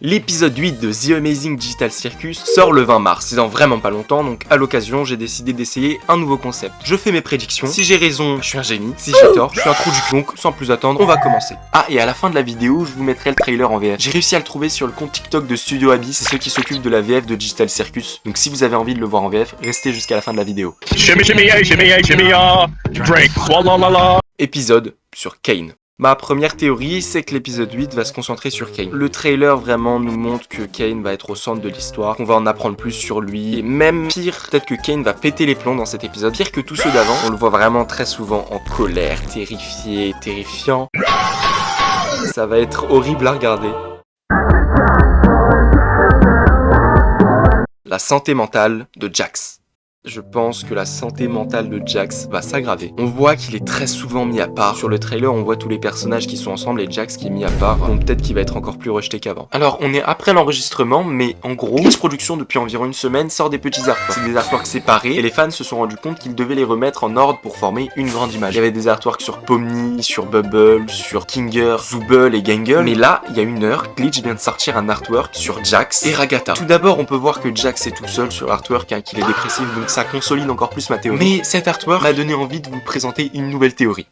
L'épisode 8 de The Amazing Digital Circus sort le 20 mars, c'est dans vraiment pas longtemps, donc à l'occasion j'ai décidé d'essayer un nouveau concept. Je fais mes prédictions, si j'ai raison, je suis un génie, si j'ai tort, je suis un trou du cul, donc sans plus attendre, on va commencer. Ah, et à la fin de la vidéo, je vous mettrai le trailer en VF. J'ai réussi à le trouver sur le compte TikTok de Studio Abyss, c'est ceux qui s'occupent de la VF de Digital Circus, donc si vous avez envie de le voir en VF, restez jusqu'à la fin de la vidéo. Épisode sur Kane. Ma première théorie, c'est que l'épisode 8 va se concentrer sur Kane. Le trailer vraiment nous montre que Kane va être au centre de l'histoire, qu'on va en apprendre plus sur lui, et même pire, peut-être que Kane va péter les plombs dans cet épisode. Pire que tous ceux d'avant, on le voit vraiment très souvent en colère, terrifié, terrifiant. Ça va être horrible à regarder. La santé mentale de Jax. Je pense que la santé mentale de Jax va s'aggraver. On voit qu'il est très souvent mis à part. Sur le trailer, on voit tous les personnages qui sont ensemble et Jax qui est mis à part. Donc peut-être qu'il va être encore plus rejeté qu'avant. Alors, on est après l'enregistrement, mais en gros, Glitch Production, depuis environ une semaine, sort des petits artworks. C'est des artworks séparés et les fans se sont rendus compte qu'ils devaient les remettre en ordre pour former une grande image. Il y avait des artworks sur Pomni, sur Bubble, sur Kinger, Zooble et Gangle. Mais là, il y a une heure, Glitch vient de sortir un artwork sur Jax et Ragatha. Tout d'abord, on peut voir que Jax est tout seul sur l'artwork, hein, qu'il est dépressif, donc ça consolide encore plus ma théorie. Mais cet artwork m'a donné envie de vous présenter une nouvelle théorie.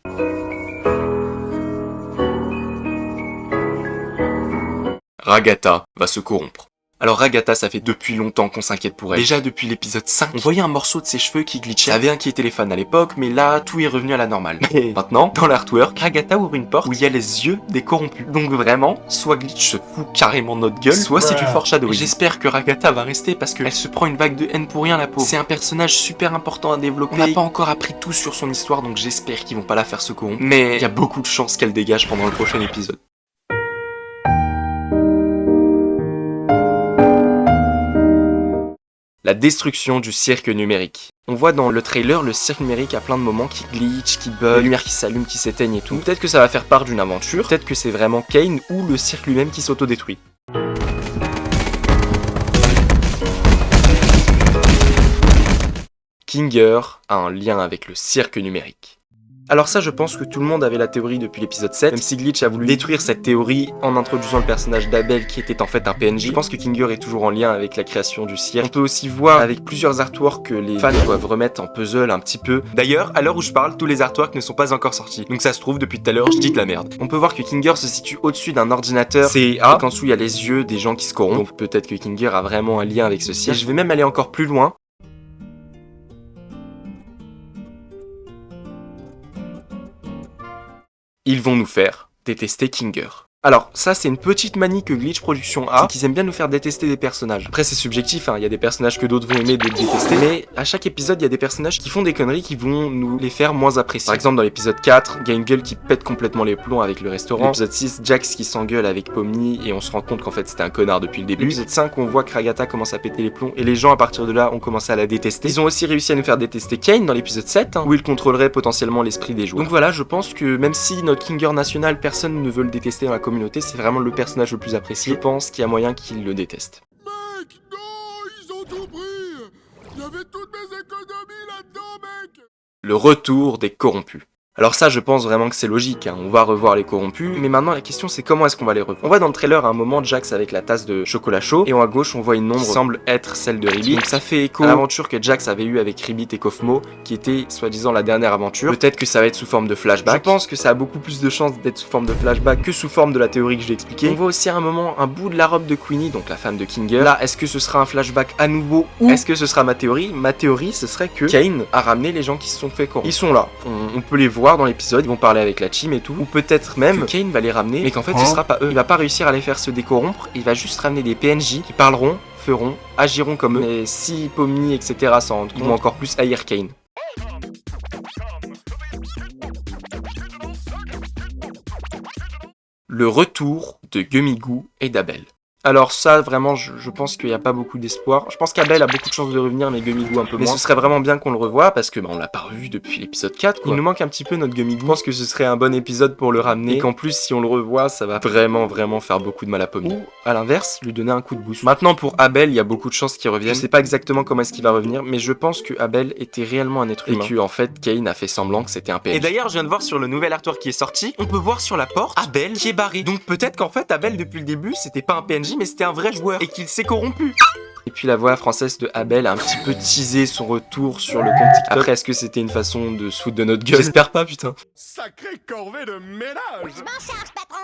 Ragatha va se corrompre. Alors Ragatha, ça fait depuis longtemps qu'on s'inquiète pour elle. Déjà depuis l'épisode 5, on voyait un morceau de ses cheveux qui glitchait. Ça avait inquiété les fans à l'époque, mais là, tout est revenu à la normale. Mais maintenant, dans l'artwork, Ragatha ouvre une porte où il y a les yeux des corrompus. Donc vraiment, soit Glitch se fout carrément notre gueule, soit c'est du foreshadowing. J'espère que Ragatha va rester parce qu'elle se prend une vague de haine pour rien, la pauvre. C'est un personnage super important à développer. On n'a pas encore appris tout sur son histoire, donc j'espère qu'ils vont pas la faire se corrompre. Mais il y a beaucoup de chances qu'elle dégage pendant le prochain épisode. La destruction du cirque numérique. On voit dans le trailer le cirque numérique à plein de moments qui glitch, qui bug, les lumières qui s'allument, qui s'éteignent et tout. Peut-être que ça va faire part d'une aventure, peut-être que c'est vraiment Kane ou le cirque lui-même qui s'autodétruit. Kinger a un lien avec le cirque numérique. Alors ça, je pense que tout le monde avait la théorie depuis l'épisode 7, même si Glitch a voulu détruire cette théorie en introduisant le personnage d'Abel qui était en fait un PNJ. Je pense que Kinger est toujours en lien avec la création du cirque. On peut aussi voir avec plusieurs artworks que les fans doivent remettre en puzzle un petit peu. D'ailleurs, à l'heure où je parle, tous les artworks ne sont pas encore sortis. Donc ça se trouve, depuis tout à l'heure, je dis de la merde. On peut voir que Kinger se situe au-dessus d'un ordinateur CA, qu'en dessous il y a les yeux des gens qui se corrompent. Donc peut-être que Kinger a vraiment un lien avec ce cirque. Et je vais même aller encore plus loin. Ils vont nous faire détester Kinger. Alors, ça c'est une petite manie que Glitch Production a, c'est qu'ils aiment bien nous faire détester des personnages. Après c'est subjectif, hein, y a des personnages que d'autres vont aimer, d'autres détester, mais à chaque épisode il y a des personnages qui font des conneries qui vont nous les faire moins apprécier. Par exemple dans l'épisode 4, Gangle qui pète complètement les plombs avec le restaurant. L'épisode 6, Jax qui s'engueule avec Pomni et on se rend compte qu'en fait c'était un connard depuis le début. L'épisode 5, on voit que Ragatha commence à péter les plombs et les gens à partir de là ont commencé à la détester. Ils ont aussi réussi à nous faire détester Kane dans l'épisode 7, hein, où il contrôlerait potentiellement l'esprit des joueurs. Donc voilà, je pense que même si notre Kinger national, personne ne veut le détester dans la communauté, c'est vraiment le personnage le plus apprécié. Je pense qu'il y a moyen qu'il le déteste. Mec, non, ils ont tout pris. Il y avait toutes mes économies là-dedans, mec. Le retour des corrompus. Alors ça, je pense vraiment que c'est logique, hein. On va revoir les corrompus, mais maintenant la question c'est comment est-ce qu'on va les revoir. On voit dans le trailer à un moment Jax avec la tasse de chocolat chaud, et en à gauche on voit une ombre qui semble être celle de Ribbit. Donc ça fait écho à l'aventure que Jax avait eue avec Ribbit et Kofmo, qui était soi-disant la dernière aventure. Peut-être que ça va être sous forme de flashback. Je pense que ça a beaucoup plus de chances d'être sous forme de flashback que sous forme de la théorie que je vais expliquer. On voit aussi à un moment un bout de la robe de Queenie, donc la femme de Kinger. Là, est-ce que ce sera un flashback à nouveau ou est-ce que ce sera ma théorie? Ma théorie, ce serait que Kane a ramené les gens qui se sont fait corrompre. Ils sont là, on peut les voir dans l'épisode, ils vont parler avec la team et tout, ou peut-être même que Kane va les ramener, mais qu'en fait ce sera pas eux. Il va pas réussir à les faire se décorrompre, il va juste ramener des PNJ qui parleront, feront, agiront comme eux. Et si Pomni, etc. s'en rendent compte, ils vont encore plus haïr Kane. Le retour de Gummigoo et d'Abel. Alors ça, vraiment, je pense qu'il n'y a pas beaucoup d'espoir. Je pense qu'Abel a beaucoup de chances de revenir, mais Gummigoo un peu moins. Mais ce serait vraiment bien qu'on le revoie, parce que on l'a pas revu depuis l'épisode 4, quoi. Il nous manque un petit peu notre Gummigoo. Je pense que ce serait un bon épisode pour le ramener, et qu'en plus, si on le revoit, ça va vraiment faire beaucoup de mal à Pomni. Ou, à l'inverse, lui donner un coup de boost. Maintenant, pour Abel, il y a beaucoup de chances qu'il revienne. Je sais pas exactement comment est-ce qu'il va revenir, mais je pense que Abel était réellement un être humain. Et que, en fait, Kane a fait semblant que c'était un PNJ. Et d'ailleurs, je viens de voir sur le nouvel artwork qui est sorti, on peut voir sur la porte Abel qui est barré. Donc peut-être qu'en fait, Abel, depuis le début, c'était pas un PNJ, magie, mais c'était un vrai joueur et qu'il s'est corrompu. Et puis la voix française de Abel a un petit peu teasé son retour sur le compte TikTok. Après, est-ce que c'était une façon de se foutre de notre gueule? J'espère pas, putain. Sacrée corvée de ménage. Je m'en charge, patron.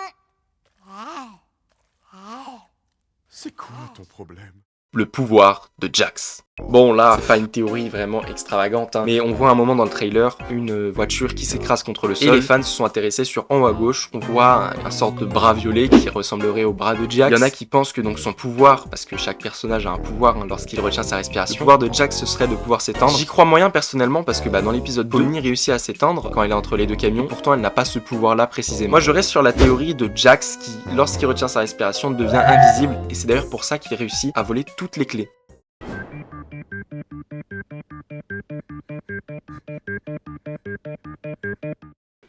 C'est quoi ton problème? Le pouvoir de Jax. Bon là, pas une théorie vraiment extravagante, hein, mais on voit un moment dans le trailer une voiture qui s'écrase contre le sol et les fans se sont intéressés sur en haut à gauche, on voit un sorte de bras violet qui ressemblerait au bras de Jax. Il y en a qui pensent que donc son pouvoir, parce que chaque personnage a un pouvoir hein, lorsqu'il retient sa respiration, le pouvoir de Jax ce serait de pouvoir s'étendre. J'y crois moyen personnellement parce que dans l'épisode 2, Bonnie réussit à s'étendre quand elle est entre les deux camions, pourtant elle n'a pas ce pouvoir là précisément. Moi je reste sur la théorie de Jax qui, lorsqu'il retient sa respiration, devient invisible et c'est d'ailleurs pour ça qu'il réussit à voler toutes les clés.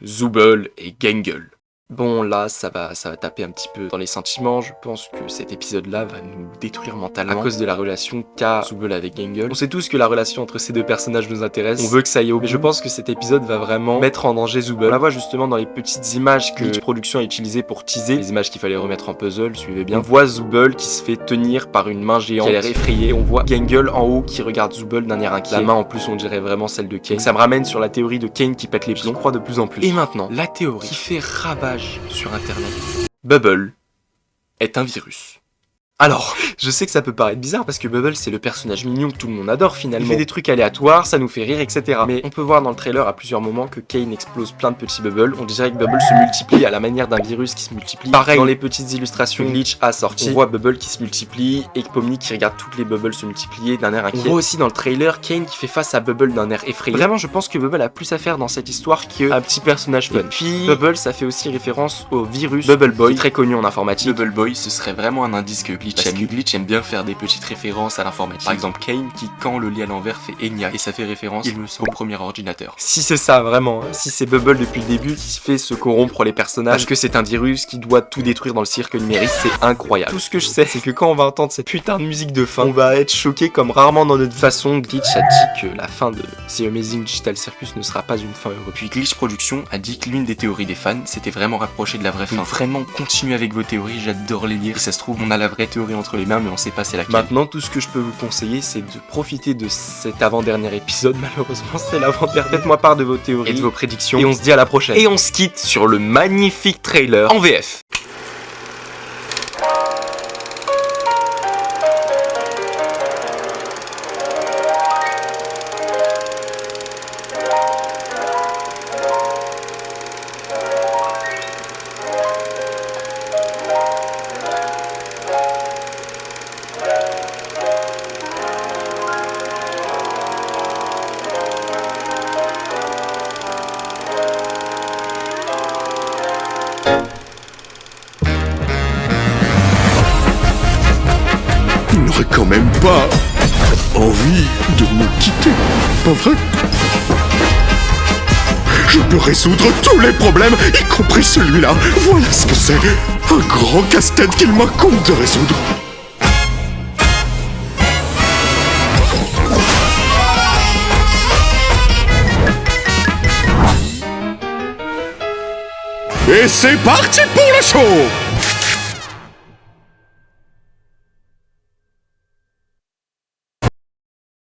Zooble et Gangle. Bon là, ça va taper un petit peu dans les sentiments, je pense que cet épisode-là va nous détruire mentalement à cause de la relation qu'a Zooble avec Gangle. On sait tous que la relation entre ces deux personnages nous intéresse, on veut que ça aille au bout, mais je pense que cet épisode va vraiment mettre en danger Zooble. On la voit justement dans les petites images que Glitch Production a utilisées pour teaser, les images qu'il fallait remettre en puzzle, suivez bien. On voit Zooble qui se fait tenir par une main géante qui a l'air effrayée, on voit Gangle en haut qui regarde Zooble d'un air inquiet. La main en plus on dirait vraiment celle de Kane. Donc ça me ramène sur la théorie de Kane qui pète les plombs, j'y crois de plus en plus. Et maintenant, la théorie qui fait ravage sur internet. Bubble est un virus. Alors, je sais que ça peut paraître bizarre parce que Bubble c'est le personnage mignon que tout le monde adore finalement. Il fait des trucs aléatoires, ça nous fait rire, etc. Mais on peut voir dans le trailer à plusieurs moments que Kane explose plein de petits Bubbles. On dirait que Bubble se multiplie à la manière d'un virus qui se multiplie. Pareil, dans les petites illustrations que Glitch a sorties, on voit Bubble qui se multiplie et Pomni qui regarde toutes les Bubbles se multiplier d'un air inquiet. On voit aussi dans le trailer Kane qui fait face à Bubble d'un air effrayé. Vraiment, je pense que Bubble a plus à faire dans cette histoire qu'un petit personnage fun. Et puis, Bubble, ça fait aussi référence au virus Bubble Boy, très connu en informatique. Bubble Boy, ce serait vraiment un indice que Glitch aime. Glitch aime bien faire des petites références à l'informatique. Par exemple, Kane qui, quand le lit à l'envers, fait ENIAC et ça fait référence, il me semble, au premier ordinateur. Si c'est ça, vraiment, si c'est Bubble depuis le début qui fait se corrompre les personnages, parce que c'est un virus qui doit tout détruire dans le cirque numérique, c'est incroyable. Tout ce que je sais, c'est que quand on va entendre cette putain de musique de fin, on va être choqué comme rarement dans notre façon. Glitch a dit que la fin de The Amazing Digital Circus ne sera pas une fin heureuse. Puis Glitch Production a dit que l'une des théories des fans s'était vraiment rapprochée de la vraie fin. Donc vraiment, continuez avec vos théories, j'adore les lire. Et ça se trouve, on a la vraie théorie entre les mains, mais on sait pas c'est laquelle. Maintenant, tout ce que je peux vous conseiller, c'est de profiter de cet avant-dernier épisode. Malheureusement, c'est l'avant-dernier. Faites-moi part de vos théories et de vos prédictions. Et on se dit à la prochaine. Et on se quitte sur le magnifique trailer en VF. Il n'aurait quand même pas envie de me quitter, pas vrai? Je peux résoudre tous les problèmes, y compris celui-là. Voilà ce que c'est. Un grand casse-tête qu'il m'incombe de résoudre. Et c'est parti pour le show!